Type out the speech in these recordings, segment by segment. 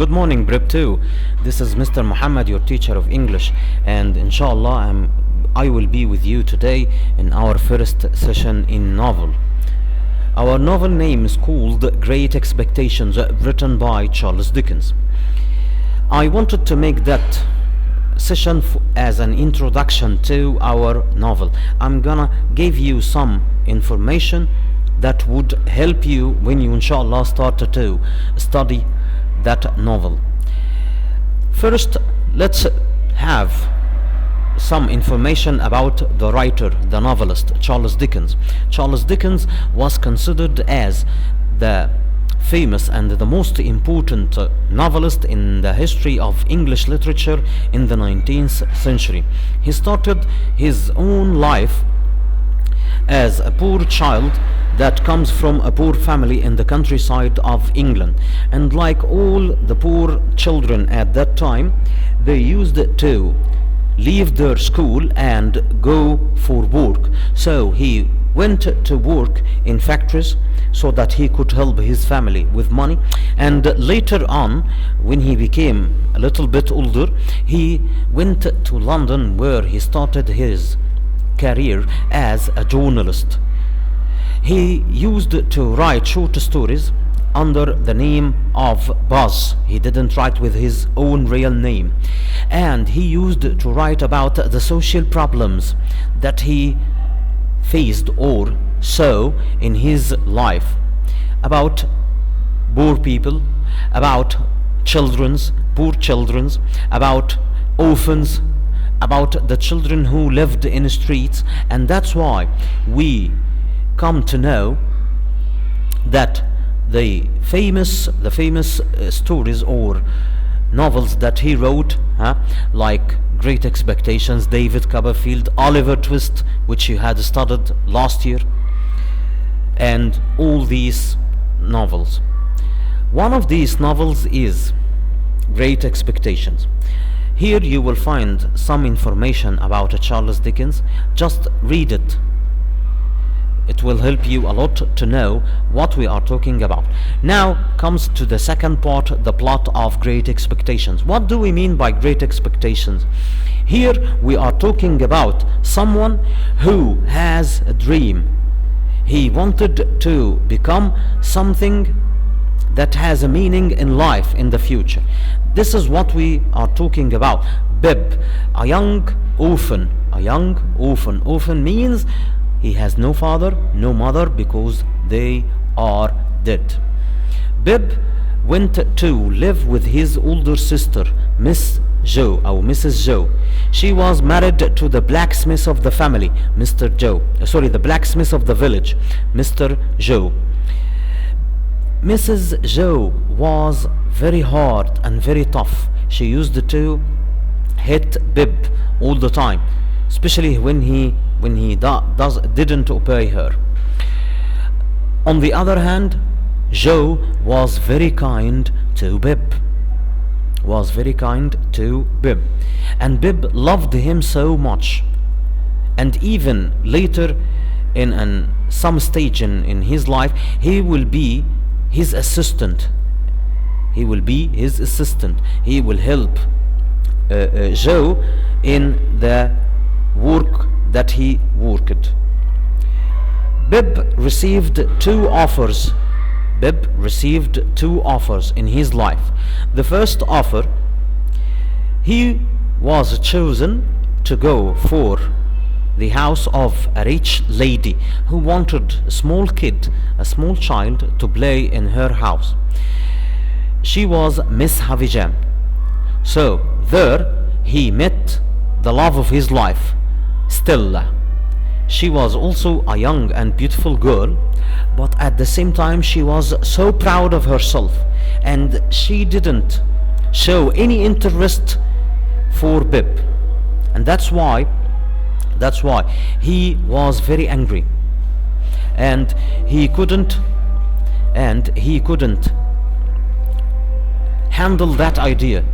Good morning, Brib 2. This is Mr. Muhammad, your teacher of English, and inshallah, I will be with you today in our first session in novel. Our novel name is called Great Expectations, written by Charles Dickens. I wanted to make that session as an introduction to our novel. I'm gonna give you some information that would help you when you inshallah start to study that novel. First, let's have some information about the writer, the novelist, Charles Dickens. Charles Dickens was considered as the famous and the most important novelist in the history of English literature in the 19th century. He started his own life as a poor child that comes from a poor family in the countryside of England, and like all the poor children at that time, they used to leave their school and go for work. So he went to work in factories so that he could help his family with money, and later on, when he became a little bit older, he went to London, where he started his career as a journalist. He used to write short stories under the name of Buzz. He didn't write with his own real name, and he used to write about the social problems that he faced or saw in his life, about poor people, about poor children's, about orphans, about the children who lived in the streets. And that's why we come to know that the famous stories or novels that he wrote, like Great Expectations, David Copperfield, Oliver Twist, which you had studied last year, and all these novels. One of these novels is Great Expectations. Here you will find some information about Charles Dickens. Just read it. It will help you a lot to know what we are talking about. Now comes to the second part, the plot of Great Expectations. What do we mean by Great Expectations? Here we are talking about someone who has a dream. He wanted to become something that has a meaning in life in the future. This is what we are talking about. Bib, a young orphan. Orphan means he has no father, no mother, because they are dead. Bib went to live with his older sister, Miss Joe, or Mrs. Joe. She was married to the blacksmith of the family, Mr. Joe. The blacksmith of the village, Mr. Joe. Mrs. Joe was very hard and very tough. She used to hit Bib all the time, especially when he didn't obey her. On the other hand, Joe was very kind to Bib. And Bib loved him so much. And even later, in some stage in his life, he will be his assistant. He will help Joe in the work that he worked. Bib received two offers in his life. The first offer, he was chosen to go for the house of a rich lady who wanted a small child to play in her house. She was Miss Havijam. So there he met the love of his life, Stella. She was also a young and beautiful girl, but at the same time she was so proud of herself, and she didn't show any interest for Bib. And that's why he was very angry, and he couldn't handle that idea.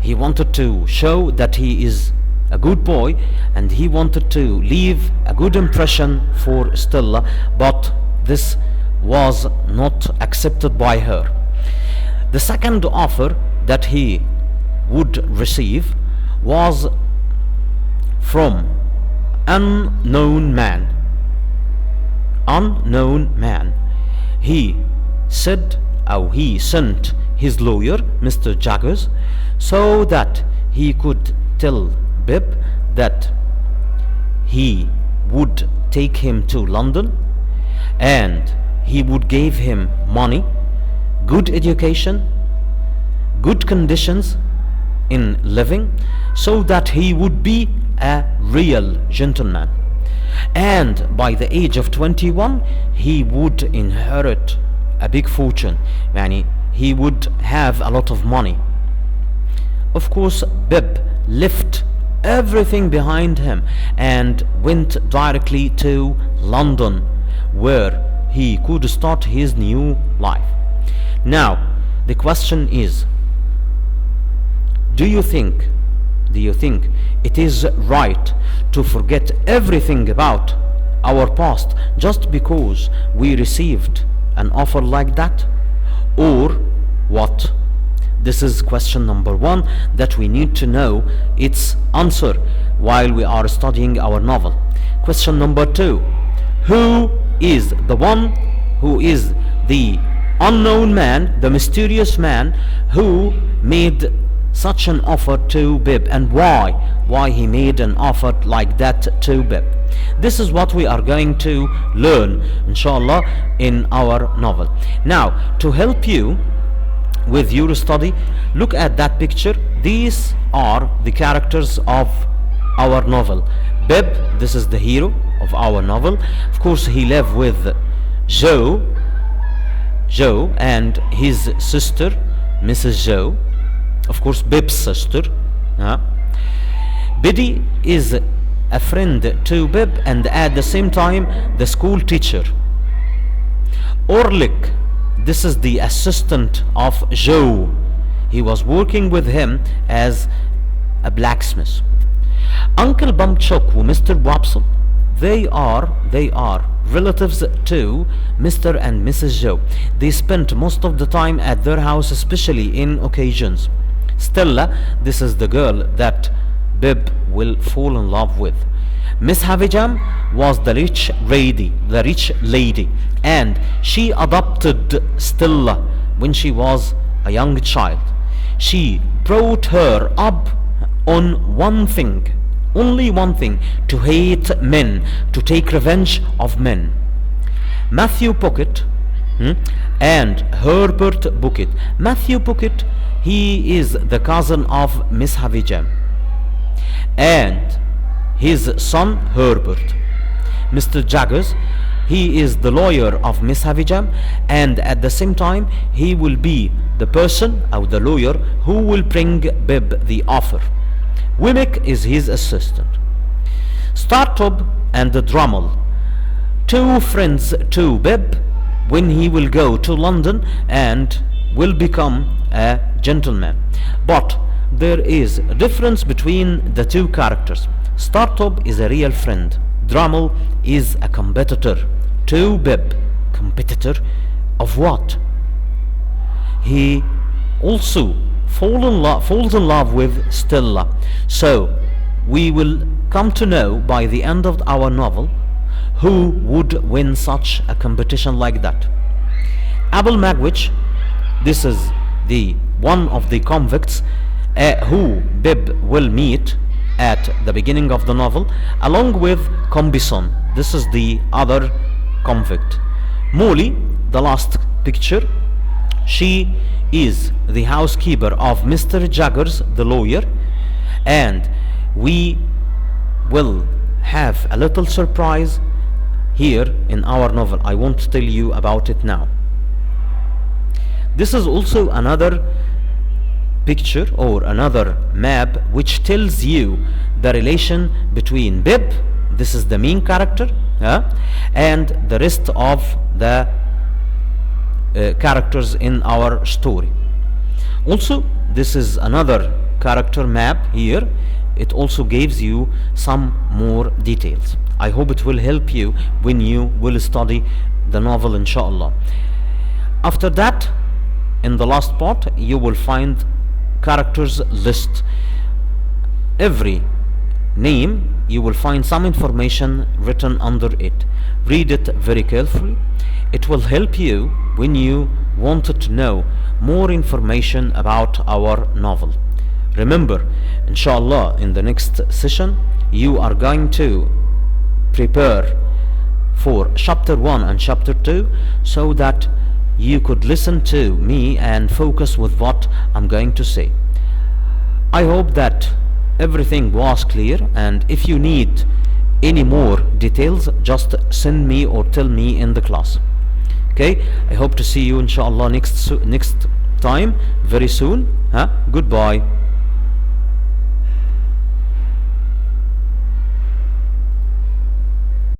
He wanted to show that he is a good boy, and he wanted to leave a good impression for Stella, but this was not accepted by her. The second offer that he would receive was from unknown man. Unknown man. He said, or he sent his lawyer, Mr. Jaggers, so that he could tell Bib that he would take him to London and he would give him money, good education, good conditions in living, so that he would be a real gentleman. And by the age of 21 he would inherit a big fortune. Yani he would have a lot of money. Of course, Bib left everything behind him and went directly to London, where he could start his new life. Now the question is, do you think it is right to forget everything about our past just because we received an offer like that, or what? This is question number one that we need to know its answer while we are studying our novel. Question number two: who is the one, who is the unknown man, the mysterious man who made such an offer to Bib, and why he made an offer like that to Bib? This is what we are going to learn, inshallah, in our novel. Now, to help you with your study, look at that picture. These are the characters of our novel. Bib, this is the hero of our novel. Of course, he lived with Joe and his sister, Mrs. Joe. Of course, Bib's sister. Biddy is a friend to Bib and at the same time the school teacher. Orlik, this is the assistant of Joe. He was working with him as a blacksmith. Uncle Bumchuk and Mr. Wapsel, they are relatives to Mr. and Mrs. Joe. They spent most of the time at their house, especially in occasions. Stella, this is the girl that Bib will fall in love with. Miss Havijam was the rich lady, and she adopted Stella when she was a young child. She brought her up on one thing, only one thing: to hate men, to take revenge of men. Matthew Pocket and Herbert Bucket. Matthew Pocket, he is the cousin of Miss Havijam, and his son Herbert. Mr. Jaggers, he is the lawyer of Miss Havijam, and at the same time he will be the person, or the lawyer, who will bring Bib the offer. Wimmick is his assistant. Startop and the Drummel, two friends to Bib when he will go to London and will become a gentleman. But there is a difference between the two characters. Startop is a real friend. Drummel is a competitor to Bib. Competitor of what? He also falls in love with Stella. So we will come to know by the end of our novel who would win such a competition like that. Abel Magwitch, this is the one of the convicts who Bib will meet at the beginning of the novel, along with Combison. This is the other convict. Molly, the last picture, she is the housekeeper of Mr. Jaggers, the lawyer, and we will have a little surprise here in our novel. I won't tell you about it now. This is also another picture or another map which tells you the relation between Bib, this is the main character, and the rest of the characters in our story. Also, this is another character map here. It also gives you some more details. I hope it will help you when you will study the novel, inshallah. After that, in the last part you will find characters list. Every name you will find some information written under it. Read it very carefully. It will help you when you wanted to know more information about our novel. Remember, inshallah, in the next session you are going to prepare for chapter 1 and chapter 2 so that you could listen to me and focus with what I'm going to say. I hope that everything was clear, and if you need any more details, just send me or tell me in the class. Okay, I hope to see you inshallah next time very soon. Goodbye.